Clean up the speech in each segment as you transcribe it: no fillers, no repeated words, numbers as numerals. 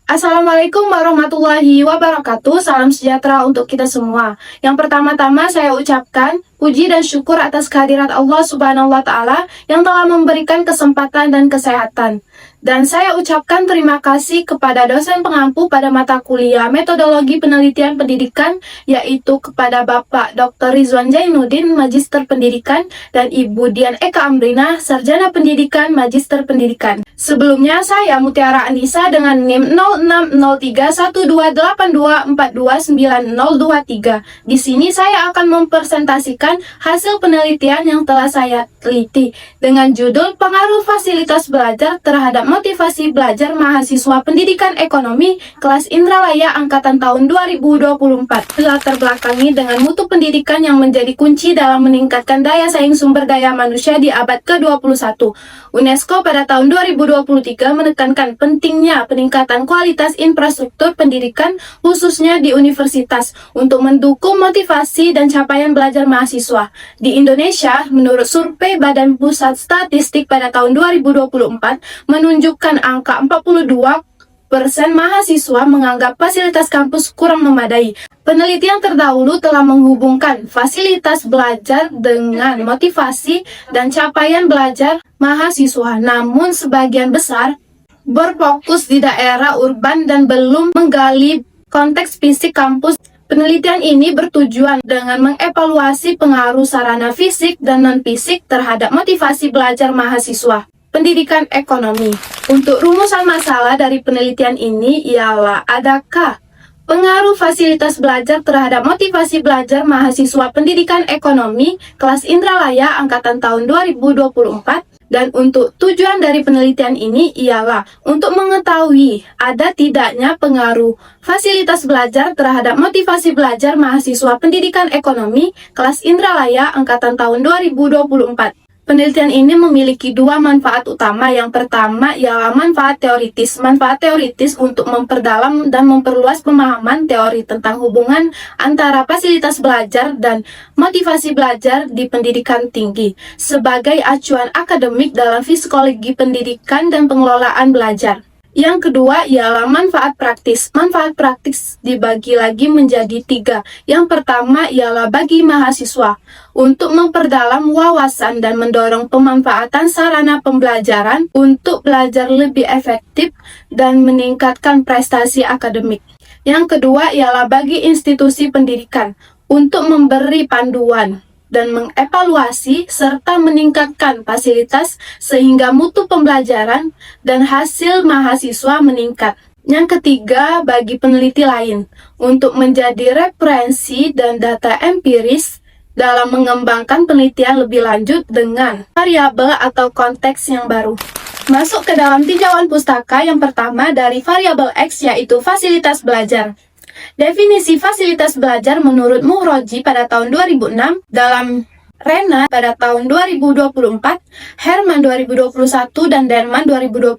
Assalamualaikum warahmatullahi wabarakatuh. Salam sejahtera untuk kita semua. Yang pertama-tama saya ucapkan puji dan syukur atas kehadirat Allah Subhanahu wa Ta'ala yang telah memberikan kesempatan dan kesehatan. Dan saya ucapkan terima kasih kepada dosen pengampu pada mata kuliah Metodologi Penelitian Pendidikan, yaitu kepada Bapak Dr. Rizwan Jainuddin, Magister Pendidikan, dan Ibu Dian Eka Amrina, Sarjana Pendidikan, Magister Pendidikan. Sebelumnya saya Mutiara Anissa dengan NIM 06031242429023. Di sini saya akan mempresentasikan hasil penelitian yang telah saya teliti dengan judul Pengaruh Fasilitas Belajar terhadap Motivasi Belajar Mahasiswa Pendidikan Ekonomi Kelas Indralaya Angkatan tahun 2024. Latar belakangi dengan mutu pendidikan yang menjadi kunci dalam meningkatkan daya saing sumber daya manusia di abad ke-21. UNESCO pada tahun 2023 menekankan pentingnya peningkatan kualitas infrastruktur pendidikan khususnya di universitas untuk mendukung motivasi dan capaian belajar mahasiswa. Di Indonesia, menurut survei Badan Pusat Statistik pada tahun 2024 menunjukkan angka 42% mahasiswa menganggap fasilitas kampus kurang memadai. Penelitian terdahulu telah menghubungkan fasilitas belajar dengan motivasi dan capaian belajar mahasiswa, namun sebagian besar berfokus di daerah urban dan belum menggali konteks fisik kampus. Penelitian ini bertujuan dengan mengevaluasi pengaruh sarana fisik dan non-fisik terhadap motivasi belajar mahasiswa pendidikan ekonomi. Untuk rumusan masalah dari penelitian ini ialah adakah pengaruh fasilitas belajar terhadap motivasi belajar mahasiswa pendidikan ekonomi kelas Indralaya angkatan tahun 2024. Dan untuk tujuan dari penelitian ini ialah untuk mengetahui ada tidaknya pengaruh fasilitas belajar terhadap motivasi belajar mahasiswa pendidikan ekonomi kelas Indralaya angkatan tahun 2024. Penelitian ini memiliki dua manfaat utama. Yang pertama ialah manfaat teoritis. Manfaat teoritis untuk memperdalam dan memperluas pemahaman teori tentang hubungan antara fasilitas belajar dan motivasi belajar di pendidikan tinggi sebagai acuan akademik dalam psikologi pendidikan dan pengelolaan belajar. Yang kedua ialah manfaat praktis. Manfaat praktis dibagi lagi menjadi tiga. Yang pertama ialah bagi mahasiswa untuk memperdalam wawasan dan mendorong pemanfaatan sarana pembelajaran untuk belajar lebih efektif dan meningkatkan prestasi akademik. Yang kedua ialah bagi institusi pendidikan untuk memberi panduan dan mengevaluasi serta meningkatkan fasilitas sehingga mutu pembelajaran dan hasil mahasiswa meningkat. Yang ketiga, bagi peneliti lain untuk menjadi referensi dan data empiris dalam mengembangkan penelitian lebih lanjut dengan variabel atau konteks yang baru. Masuk ke dalam tinjauan pustaka yang pertama dari variabel X, yaitu fasilitas belajar. Definisi fasilitas belajar menurut Muhroji pada tahun 2006, dalam Rena pada tahun 2024, Herman 2021, dan Denman 2020,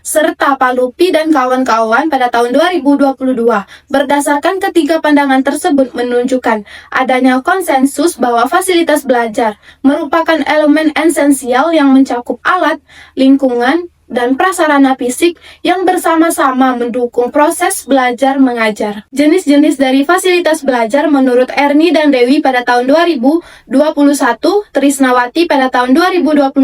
serta Palupi dan kawan-kawan pada tahun 2022. Berdasarkan ketiga pandangan tersebut menunjukkan adanya konsensus bahwa fasilitas belajar merupakan elemen esensial yang mencakup alat, lingkungan, dan prasarana fisik yang bersama-sama mendukung proses belajar mengajar. Jenis-jenis dari fasilitas belajar menurut Erni dan Dewi pada tahun 2021, Trisnawati pada tahun 2021,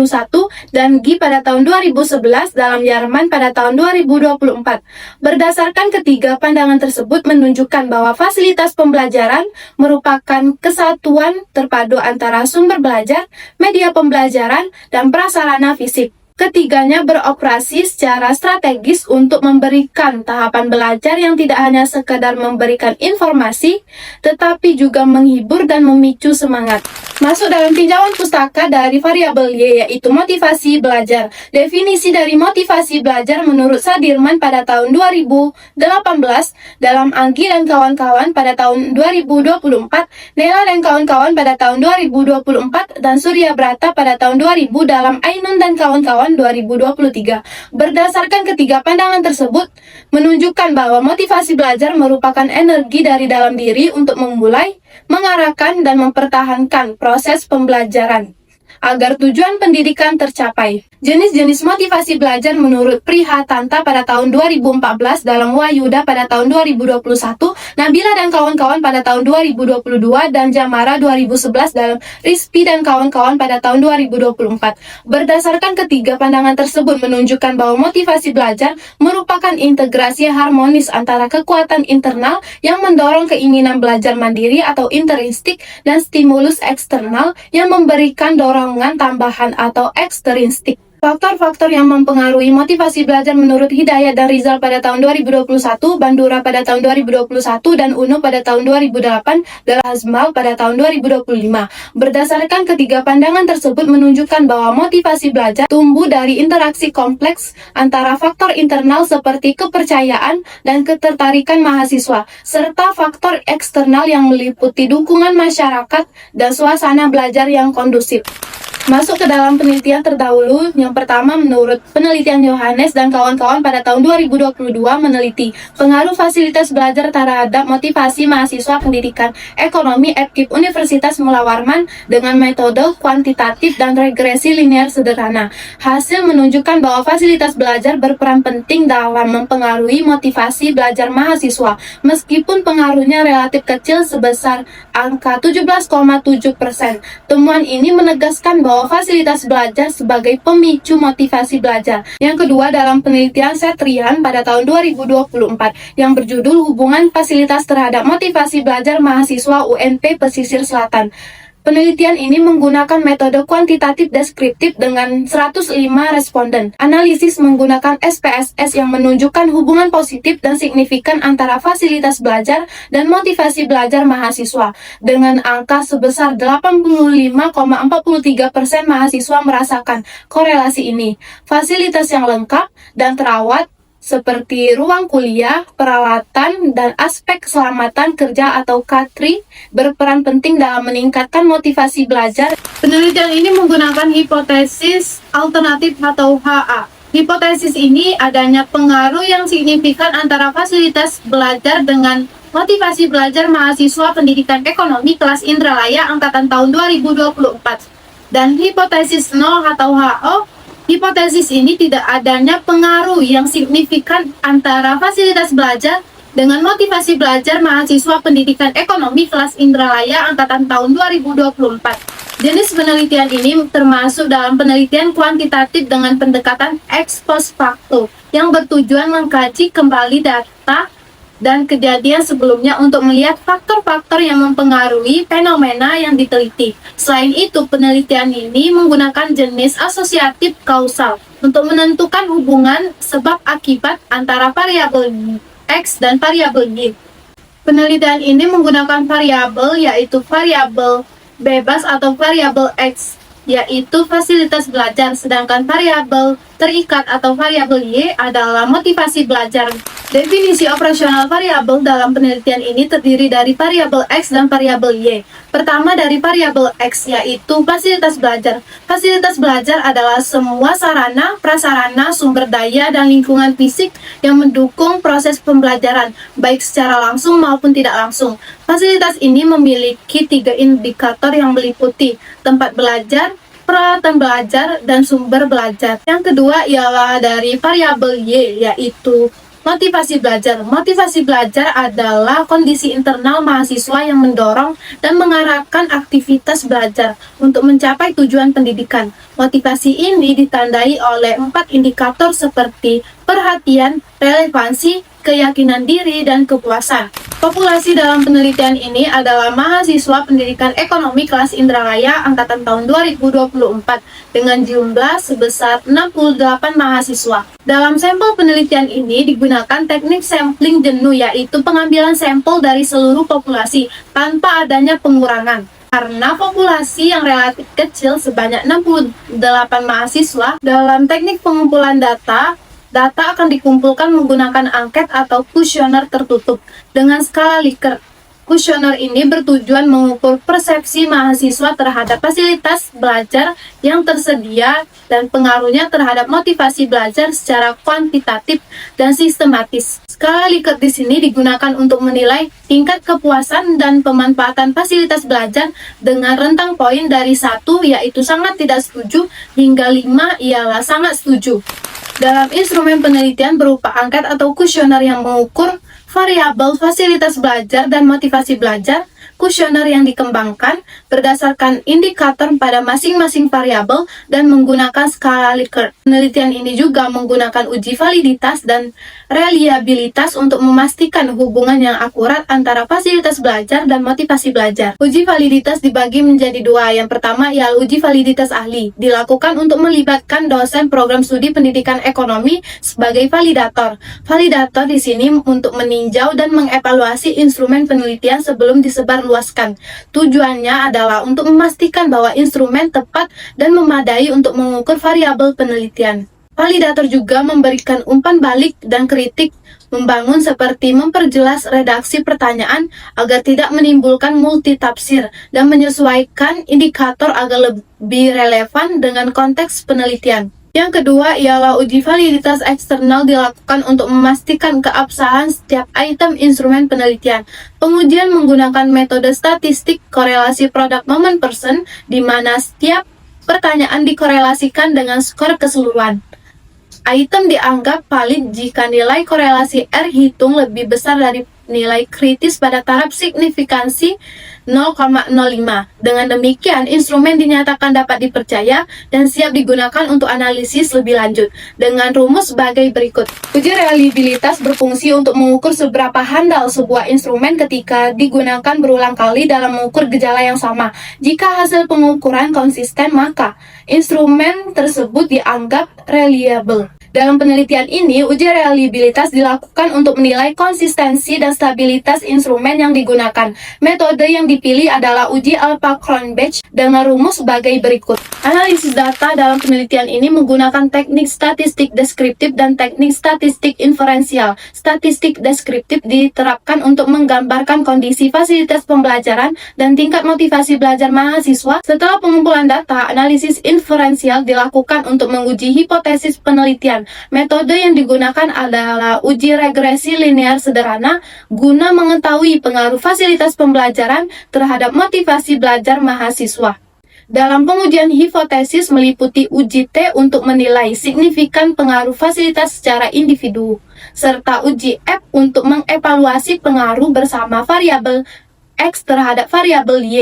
dan Gi pada tahun 2011 dalam Yarman pada tahun 2024. Berdasarkan ketiga pandangan tersebut menunjukkan bahwa fasilitas pembelajaran merupakan kesatuan terpadu antara sumber belajar, media pembelajaran, dan prasarana fisik. Ketiganya beroperasi secara strategis untuk memberikan tahapan belajar yang tidak hanya sekadar memberikan informasi, tetapi juga menghibur dan memicu semangat. Masuk dalam tinjauan pustaka dari variabel Y, yaitu motivasi belajar. Definisi dari motivasi belajar menurut Sadirman pada tahun 2018, dalam Anggi dan kawan-kawan pada tahun 2024, Nela dan kawan-kawan pada tahun 2024, dan Surya Brata pada tahun 2000 dalam Ainun dan kawan-kawan 2023. Berdasarkan ketiga pandangan tersebut, menunjukkan bahwa motivasi belajar merupakan energi dari dalam diri untuk memulai, mengarahkan, dan mempertahankan proses pembelajaran. agar tujuan pendidikan tercapai. Jenis-jenis motivasi belajar menurut Prihatanta pada tahun 2014 dalam Wayuda pada tahun 2021, Nabila dan kawan-kawan pada tahun 2022, dan Jamara 2011 dalam Rizpi dan kawan-kawan pada tahun 2024. Berdasarkan ketiga pandangan tersebut menunjukkan bahwa motivasi belajar merupakan integrasi harmonis antara kekuatan internal yang mendorong keinginan belajar mandiri atau intrinsik dan stimulus eksternal yang memberikan dorongan tambahan atau ekstrinsik. Faktor-faktor yang mempengaruhi motivasi belajar menurut Hidayat dan Rizal pada tahun 2021, Bandura pada tahun 2021, dan Uno pada tahun 2008, dan Hazmal pada tahun 2025. Berdasarkan ketiga pandangan tersebut menunjukkan bahwa motivasi belajar tumbuh dari interaksi kompleks antara faktor internal seperti kepercayaan dan ketertarikan mahasiswa, serta faktor eksternal yang meliputi dukungan masyarakat dan suasana belajar yang kondusif. Masuk ke dalam penelitian terdahulu, yang pertama menurut penelitian Yohanes dan kawan-kawan pada tahun 2022 meneliti pengaruh fasilitas belajar terhadap motivasi mahasiswa pendidikan ekonomi Epkip Universitas Mula Warman dengan metode kuantitatif dan regresi linear sederhana. Hasil menunjukkan bahwa fasilitas belajar berperan penting dalam mempengaruhi motivasi belajar mahasiswa, meskipun pengaruhnya relatif kecil sebesar angka 17,7%. Temuan ini menegaskan bahwa fasilitas belajar sebagai pemicu motivasi belajar. Yang kedua, dalam penelitian Setrian pada tahun 2024 yang berjudul Hubungan Fasilitas Terhadap Motivasi Belajar Mahasiswa UNP Pesisir Selatan. Penelitian ini menggunakan metode kuantitatif deskriptif dengan 105 responden. Analisis menggunakan SPSS yang menunjukkan hubungan positif dan signifikan antara fasilitas belajar dan motivasi belajar mahasiswa. Dengan angka sebesar 85,43% mahasiswa merasakan korelasi ini. Fasilitas yang lengkap dan terawat seperti ruang kuliah, peralatan, dan aspek keselamatan kerja atau KTRI berperan penting dalam meningkatkan motivasi belajar. Penelitian ini menggunakan hipotesis alternatif atau HA. Hipotesis ini adanya pengaruh yang signifikan antara fasilitas belajar dengan motivasi belajar mahasiswa pendidikan ekonomi kelas Indralaya angkatan tahun 2024. Dan hipotesis 0 atau HO, hipotesis ini tidak adanya pengaruh yang signifikan antara fasilitas belajar dengan motivasi belajar mahasiswa pendidikan ekonomi kelas Indralaya angkatan tahun 2024. Jenis penelitian ini termasuk dalam penelitian kuantitatif dengan pendekatan ex post facto yang bertujuan mengkaji kembali data dan kejadian sebelumnya untuk melihat faktor-faktor yang mempengaruhi fenomena yang diteliti. Selain itu, penelitian ini menggunakan jenis asosiatif kausal untuk menentukan hubungan sebab akibat antara variabel X dan variabel Y. Penelitian ini menggunakan variabel yaitu variabel bebas atau variabel X, yaitu fasilitas belajar, sedangkan variabel terikat atau variabel Y adalah motivasi belajar. Definisi operasional variabel dalam penelitian ini terdiri dari variabel X dan variabel Y. Pertama, dari variabel X, yaitu fasilitas belajar. Fasilitas belajar adalah semua sarana, prasarana, sumber daya, dan lingkungan fisik yang mendukung proses pembelajaran, baik secara langsung maupun tidak langsung. Fasilitas ini memiliki 3 indikator yang meliputi tempat belajar, peralatan belajar, dan sumber belajar. Yang kedua ialah dari variabel Y, yaitu motivasi belajar. Motivasi belajar adalah kondisi internal mahasiswa yang mendorong dan mengarahkan aktivitas belajar untuk mencapai tujuan pendidikan. Motivasi ini ditandai oleh 4 indikator seperti perhatian, relevansi, keyakinan diri, dan kepuasan. Populasi dalam penelitian ini adalah mahasiswa pendidikan ekonomi kelas Indralaya angkatan tahun 2024 dengan jumlah sebesar 68 mahasiswa. Dalam sampel penelitian ini digunakan teknik sampling jenuh, yaitu pengambilan sampel dari seluruh populasi tanpa adanya pengurangan. Karena populasi yang relatif kecil sebanyak 68 mahasiswa, dalam teknik pengumpulan data akan dikumpulkan menggunakan angket atau kuesioner tertutup dengan skala Likert. Kuesioner ini bertujuan mengukur persepsi mahasiswa terhadap fasilitas belajar yang tersedia dan pengaruhnya terhadap motivasi belajar secara kuantitatif dan sistematis. Skala Likert di sini digunakan untuk menilai tingkat kepuasan dan pemanfaatan fasilitas belajar dengan rentang poin dari 1 yaitu sangat tidak setuju hingga 5 ialah sangat setuju. Dalam instrumen penelitian berupa angket atau kuesioner yang mengukur variabel fasilitas belajar dan motivasi belajar, kuesioner yang dikembangkan berdasarkan indikator pada masing-masing variabel dan menggunakan skala Likert. Penelitian ini juga menggunakan uji validitas dan reliabilitas untuk memastikan hubungan yang akurat antara fasilitas belajar dan motivasi belajar. Uji validitas dibagi menjadi dua. Yang pertama ialah uji validitas ahli, dilakukan untuk melibatkan dosen program studi pendidikan ekonomi sebagai validator. Validator di sini untuk meninjau dan mengevaluasi instrumen penelitian sebelum disebarluaskan. Tujuannya adalah untuk memastikan bahwa instrumen tepat dan memadai untuk mengukur variabel penelitian. Validator juga memberikan umpan balik dan kritik membangun seperti memperjelas redaksi pertanyaan agar tidak menimbulkan multitafsir dan menyesuaikan indikator agar lebih relevan dengan konteks penelitian. Yang kedua ialah uji validitas eksternal dilakukan untuk memastikan keabsahan setiap item instrumen penelitian. Pengujian menggunakan metode statistik korelasi product moment person di mana setiap pertanyaan dikorelasikan dengan skor keseluruhan. Item dianggap valid jika nilai korelasi R hitung lebih besar dari nilai kritis pada taraf signifikansi 0,05. Dengan demikian, instrumen dinyatakan dapat dipercaya dan siap digunakan untuk analisis lebih lanjut dengan rumus sebagai berikut. Uji reliabilitas berfungsi untuk mengukur seberapa handal sebuah instrumen ketika digunakan berulang kali dalam mengukur gejala yang sama. Jika hasil pengukuran konsisten, maka instrumen tersebut dianggap reliable. Dalam penelitian ini, uji reliabilitas dilakukan untuk menilai konsistensi dan stabilitas instrumen yang digunakan. Metode yang dipilih adalah uji Alpha-Cronbach dengan rumus sebagai berikut. Analisis data dalam penelitian ini menggunakan teknik statistik deskriptif dan teknik statistik inferensial. Statistik deskriptif diterapkan untuk menggambarkan kondisi fasilitas pembelajaran dan tingkat motivasi belajar mahasiswa. Setelah pengumpulan data, analisis inferensial dilakukan untuk menguji hipotesis penelitian. Metode yang digunakan adalah uji regresi linear sederhana guna mengetahui pengaruh fasilitas pembelajaran terhadap motivasi belajar mahasiswa. Dalam pengujian hipotesis meliputi uji T untuk menilai signifikan pengaruh fasilitas secara individu, serta uji F untuk mengevaluasi pengaruh bersama variabel X terhadap variabel Y.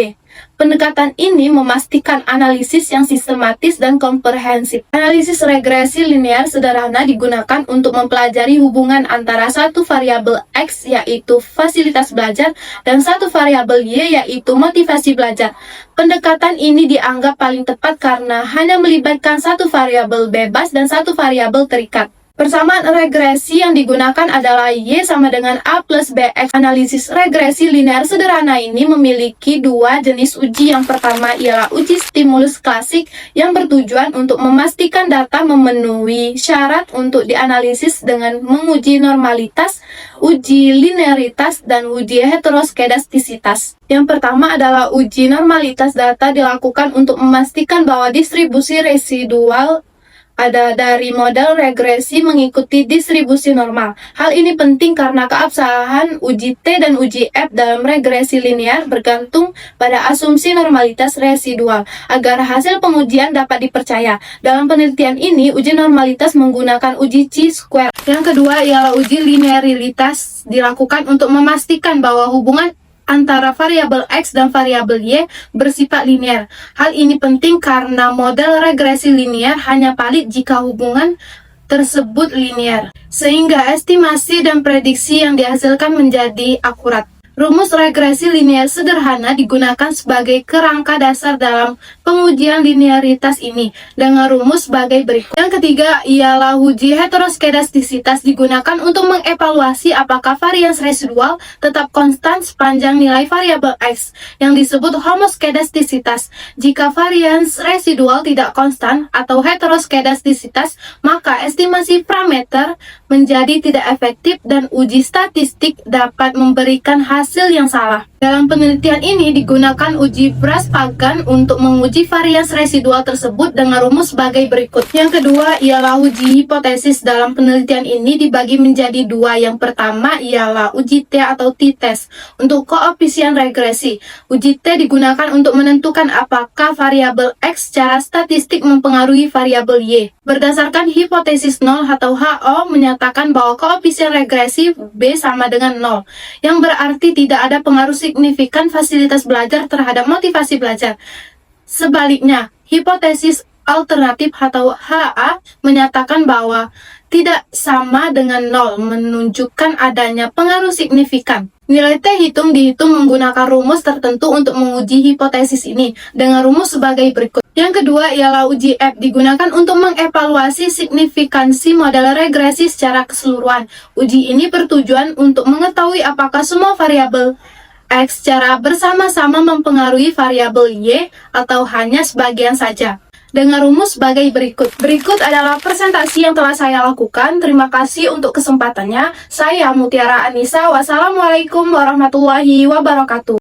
Pendekatan ini memastikan analisis yang sistematis dan komprehensif. Analisis regresi linear sederhana digunakan untuk mempelajari hubungan antara satu variabel X yaitu fasilitas belajar dan satu variabel Y yaitu motivasi belajar. Pendekatan ini dianggap paling tepat karena hanya melibatkan satu variabel bebas dan satu variabel terikat. Persamaan regresi yang digunakan adalah Y sama dengan A plus BX. Analisis regresi linear sederhana ini memiliki dua jenis uji. Yang pertama ialah uji stimulus klasik yang bertujuan untuk memastikan data memenuhi syarat untuk dianalisis dengan menguji normalitas, uji linearitas, dan uji heteroskedastisitas. Yang pertama adalah uji normalitas data dilakukan untuk memastikan bahwa distribusi residual ada dari model regresi mengikuti distribusi normal. Hal ini penting karena keabsahan uji T dan uji F dalam regresi linear bergantung pada asumsi normalitas residual agar hasil pengujian dapat dipercaya. Dalam penelitian ini, uji normalitas menggunakan uji chi-square. Yang kedua ialah uji linearitas dilakukan untuk memastikan bahwa hubungan antara variabel X dan variabel Y bersifat linear. Hal ini penting karena model regresi linear hanya valid jika hubungan tersebut linear, sehingga estimasi dan prediksi yang dihasilkan menjadi akurat. Rumus regresi linear sederhana digunakan sebagai kerangka dasar dalam pengujian linearitas ini dengan rumus sebagai berikut. Yang ketiga ialah uji heteroskedastisitas digunakan untuk mengevaluasi apakah varians residual tetap konstan sepanjang nilai variabel X yang disebut homoskedastisitas. Jika varians residual tidak konstan atau heteroskedastisitas, maka estimasi parameter menjadi tidak efektif dan uji statistik dapat memberikan hasil yang salah. Dalam penelitian ini digunakan uji Brass-Pagan untuk menguji varians residual tersebut dengan rumus sebagai berikut. Yang kedua ialah uji hipotesis. Dalam penelitian ini dibagi menjadi dua. Yang pertama ialah uji T atau t-test untuk koefisien regresi. Uji T digunakan untuk menentukan apakah variabel X secara statistik mempengaruhi variabel Y. Berdasarkan hipotesis 0 atau HO menyatakan bahwa koefisien regresi B sama dengan 0, yang berarti tidak ada pengaruh signifikan fasilitas belajar terhadap motivasi belajar. Sebaliknya, hipotesis alternatif atau HA menyatakan bahwa tidak sama dengan 0, menunjukkan adanya pengaruh signifikan. Nilai T dihitung menggunakan rumus tertentu untuk menguji hipotesis ini dengan rumus sebagai berikut. Yang kedua ialah uji F digunakan untuk mengevaluasi signifikansi model regresi secara keseluruhan. Uji ini bertujuan untuk mengetahui apakah semua variabel X secara bersama-sama mempengaruhi variabel Y atau hanya sebagian saja. Dengan rumus sebagai berikut. Berikut adalah presentasi yang telah saya lakukan. Terima kasih untuk kesempatannya. Saya Mutiara Anissa. Wassalamualaikum warahmatullahi wabarakatuh.